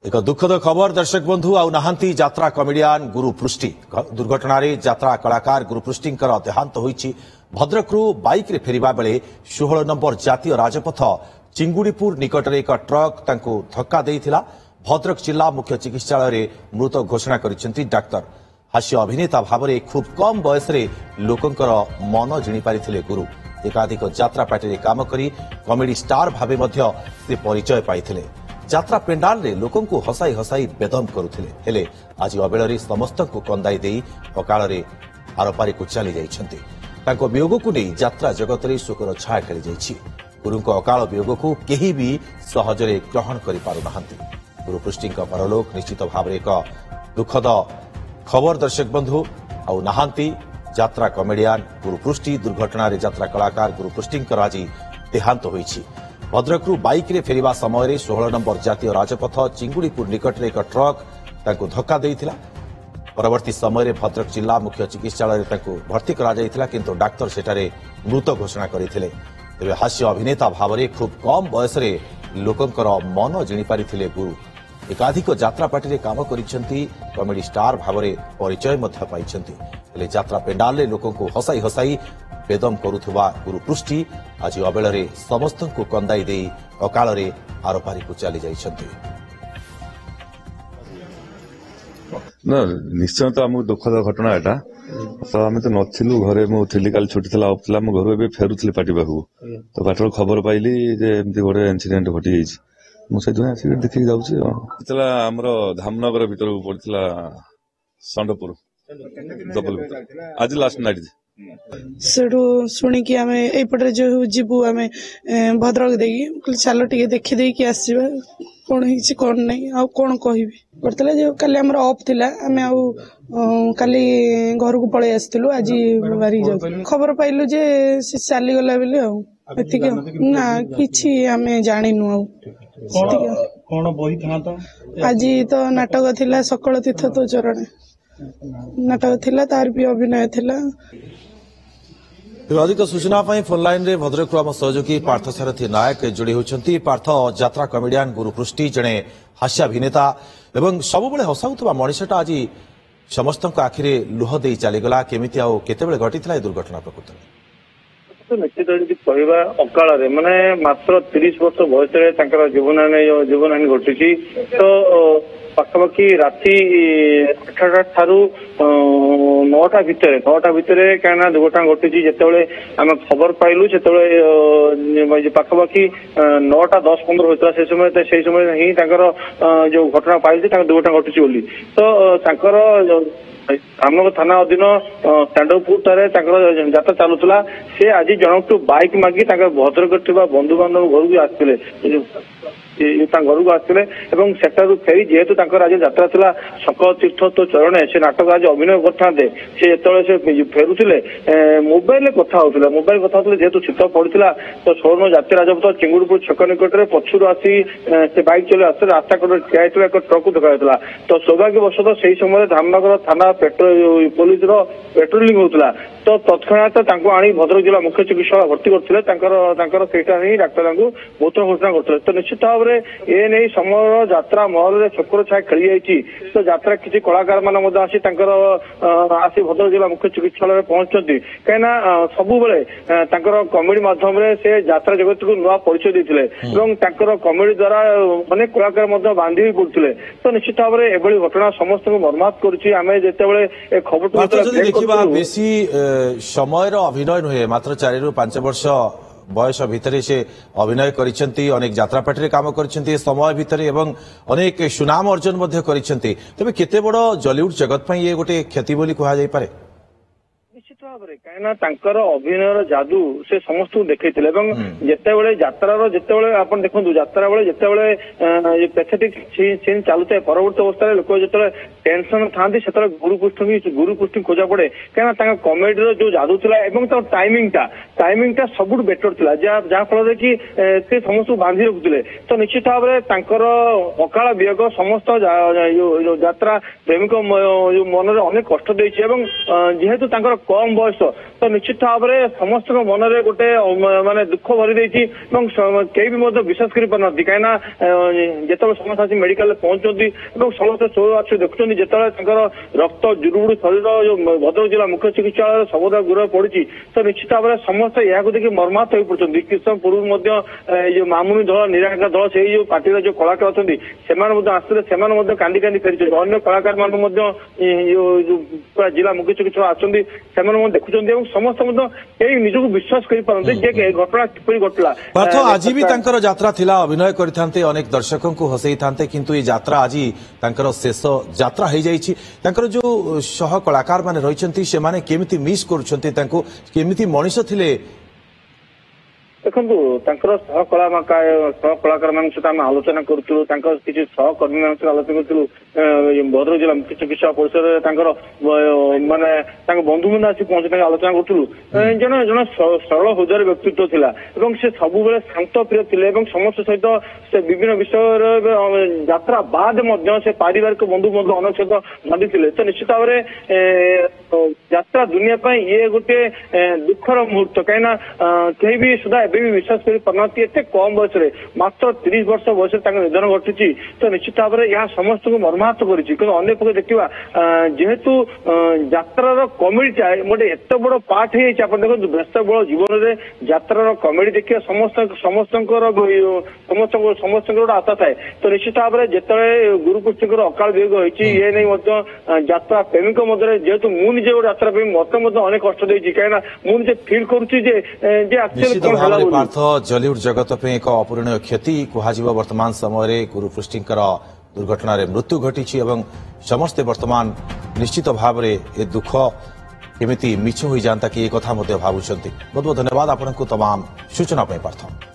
एक दुखद खबर दर्शक बंधु आउ नहांती यात्रा कमेडियान गुरु पृष्टि दुर्घटना यात्रा कलाकार गुरु पृष्टि देहांत होईछि। भद्रकरू बाइक रे फेरिबा बेले 16 नंबर जातीय राजपथ चिंगुड़ीपुर निकटरे एक ट्रक तांको धक्का देइथिला। भद्रक जिला मुख्य चिकित्सालय मृत घोषणा करिसेंती डाक्तर। हास्य अभिनेता भाव में खूब कम बयस रे लोकंकर मन जिणी पारिथिले गुरु। एकाधिक यात्रा पार्टी काम करी कॉमेडी स्टार भावे मध्य से परिचय पाइथिले। यात्रा पेंडाल रे लोकं को हसाई हसाई बेदम करुथिले। हेले आज अबेଳରେ ସମସ୍ତଙ୍କୁ कंदाई देई अकाल रे आरपारी को चली जाइछंती। तांको वियोग को नहीं यात्रा जगत रे शोकर छाया खेली जाइछि। गुरुको अकाल वियोग को केही भी सहजरे ग्रहण करि पारु नाहंती। गुरु पृष्टिंका परलोक निश्चित भाव एक दुखद खबर दर्शक बंधु आउ नहांती यात्रा कमेडियान गुरु पृष्टि दुर्घटना रे यात्रा कलाकार गुरु पृष्टिंकर आज देहांत होईछि। भद्रकरू बाइक रे फेरिबा समय 16 नंबर जातीय राजपथ चिंगुड़ीपुर निकटरे एक ट्रक तांको धक्का देइथिला। परवर्ती समय भद्रक जिला मुख्य चिकित्सालय तांको भर्ती करा जाइथिला, किंतु डाक्तर सेठारे मृत घोषणा करथिले। तेबे हास्य अभिनेता भाव में खूब कम बयस रे लोकंकर मन जिणी पारिथिले गुरु। एकाधिक यात्रा पार्टी काम करिसेंती। कॉमेडी स्टार भाव में परिचय मध्य पाइसेंती। हेले यात्रा पेंडाल रे लोकं को हसाई हसाई बेदम करुथुवा गुरु पृष्टि आज अबेଳରେ ସମସ୍ତଙ୍କୁ कंदाई देई अकाଳରେ आरपारी को चली जाइछंती। ना निश्चय तो आम दुखद घटना एटा। तो आम तो नथिलु घरे मु थिली काल छुट्टी थला ऑफ थला मु घर फेरुथली पार्टी पाखु। तो बाटर खबर पाइली जे एमती गोटे इंसिडेंट घटी जाइछि। मु से दुनिया से देखि जाउछि। तला हमरो धामनगर भीतर पड़थिला संडपुर डबल आज लास्ट नाइट सेठू शुणिकी आम एपटे जो जीवु आम भद्रक देखी चलो टे देखी आसवा कौन है कौन नहीं आ कौन कह करता जो काली आम अफ थिला आम काली घर को पलि आसलु। आज बाहरी जाऊ खबर पाइलु जे से चलीगला बेले आतिक ना कि आम जानिनु आज तो नाटक थिला सकल तीर्थ तो चरण नाटक थिला तार भी अभिनय थिला। अधिक सूचना फोन लाइन रे भद्रक आम सहयोगी पार्थ सारथी नायक जोड़ी होती। पार्थ यात्रा कमेडियान गुरु पृष्टि जड़े हास्याभिनेता एवं सबुबले हसाउथबा मनीषटा आज समस्त आखिरे लुह दे चलीगला केमिति आउ केतेबेले घटिथिला दुर्घटना प्रकृत निश्चित कहवा अकाल माने मात्र 30 वर्ष बयस जीवनहानि घटी। तो पाखापाखि राति 8टा ठारू 9टा भितर क्या दुर्घटना घटी। जिते आम खबर पाइलु से पाखापाखि 9:10-15 होता से समय ही जो घटना पाइल दुर्घटना घटी बोली। तो धामनगर थाना अधीन स्टैंडपुर यात्रा चलुला। से आज जनकू बाइक मागी भद्रक बंधु बांधव घर को आसते घर को आसते सेठारू फेरी जेहेतु आज यात्रा था सकल तीर्थ तो चरण से नाटक आज अभिनय करते से फेरुले मोबाइल कथा होता जेहेतु शीत पड़ा। तो 16 जातीय राजपथ चिंगुड़ीपुर छक निकट में पछुर आसी से बाइक चल आसते रास्ता कड़े ठिया एक ट्रक को धक्का। तो सौभाग्यवश से समय धामनगर थाना पुलिस पेट्रोलिंग होता। तो तत्क्षणात आनी भद्रक जिला मुख्य चिकित्सालय भर्ती करते डाक्तर मृत घोषणा करते। तो निश्चित भाव में ए नहीं समय यात्रा महल में शोकर छाया खेली जाइए। तो यात्रा किसी कलाकार मान आसी भद्रक जिला मुख्य चिकित्सालय में पहुंचती कहीं सबुबले कमेडी माध्यम से यात्रा जगत को नुआ परिचय देते कमेडी द्वारा अनेक कलाकार बांधि भी पड़ते। तो निश्चित भाव में एभली घटना समस्त मर्माहत करते खबर बेसी समय अभिनय नुहे मात्र 4 ରୁ 5 वर्ष बयस भितर से अभिनय करिसेंती। अनेक यात्रा पार्टी काम करिसेंती समय भितर एवं अनेक सुनाम अर्जन करिसेंती। तबे केते बड़ जॉलीवुड जगत पई ये गोटे क्षति बोली कहा जाय पारे। निश्चित भाव में कहीं अभिनय जादू से समस्त देखते जिते यात्रार जिते आप देखो यात्रा बेले जिते पैथेटिक सीन चलुए परवर्त अवस्था लोक जो टेंशन था गुरु पृष्टि खोजा पड़े कहीं कमेडी जो जादू था टाइमिंग सब बेटर था जहाँफल कि समस्त बांधि रखुले। तो निश्चित भाव में अकाल वियोग समस्त यात्रा प्रेमिक मन में अनेक कष्ट देती। जेहेतु कम बयस तो निश्चित भाव में समस्त मन में गोटे माने दुख भरी देती कई भी विश्वास कर पारती कहीं जो समस्त आसी मेडिकल पहुंचती समस्त शो आस देखुं जो रक्त जुड़ुड़ शरीर जो भद्रक जिला मुख्य चिकित्सालय सबदा गृह पड़ी तो निश्चित भाव में समस्त यह देखिए मर्माहत हो पड़ते किछ समय पूर्व मामुनी दल निराकार दल से जो पार्टी जो कलाकार अच्छा आसते से कांदी कांदी फेरी अन्य कलाकार मान जिला मुख्य चिकित्सा आसते देखुं समस्त कई निजक विश्वास कर पारती जे घटना किपरि घटला पार्थ आज भी तांकर यात्रा थिला अभिनय करथांते अनेक दर्शकों को हसई थांते किंतु ये यात्रा आज तांकर शेष यात्रा हो जाइछि तांकर जो सह कलाकार माने रहिसंती से माने केमिति मिस करूछंती तांको केमिति मनीष थिले देखु सहकलाकार मान सहित आम आलोचना करूँ किसी सहकर्मी मान आलोचना करूँ भद्रक जिला मुख्य चिकित्सा परिषद माने बंधु बंधु आसी पहुंचे आलोचना करूँ जन जन सरल हृदय व्यक्तित्व थिला से सब शांत प्रिय थे समस्त सहित से विभिन्न विषय यात्रा बाद से पारिवारिक बंधु बंधु अनेक सहित बांधी तो निश्चित भाव में यात्रा दुनिया ये गोटे दुखर मुहूर्त कहीं कहीं भी सुधा भी विश्वास कर पारती एत कम बयस मात्र 30 वर्ष बयस निधन घटी तो निश्चित भाव में यह समस्त को मर्माहत कर पक्ष देखा जेहेतु यात्रार कमेडीटा गोटे एत बड़ पार्ट हो देखो व्यस्त बड़ जीवन में यात्रार कमेडी देखिए समस्त गोटे आशा थाए तो निश्चित भाव में जिते गुरुपुष्टिकर अकाल वियोग होती ये नहीं यात्रा प्रेमी मध्य जेहेतु मुझे गोटे यात्रा प्रेमी मत अनेक कष्ट देती कहीं मुझे फिल करुच्ची पार्थ जलीउड जगत पे एक अपूरणीय क्षति कहुब वर्तमान समय गुरुपृष्टिंकर दुर्घटना मृत्यु घटी एवं समस्ते वर्तमान निश्चित भाव में ये दुख केमिति मिछ हो जाता कि एक कथा भावुंट बहुत बहुत धन्यवाद आपको तमाम सूचना पार्थ।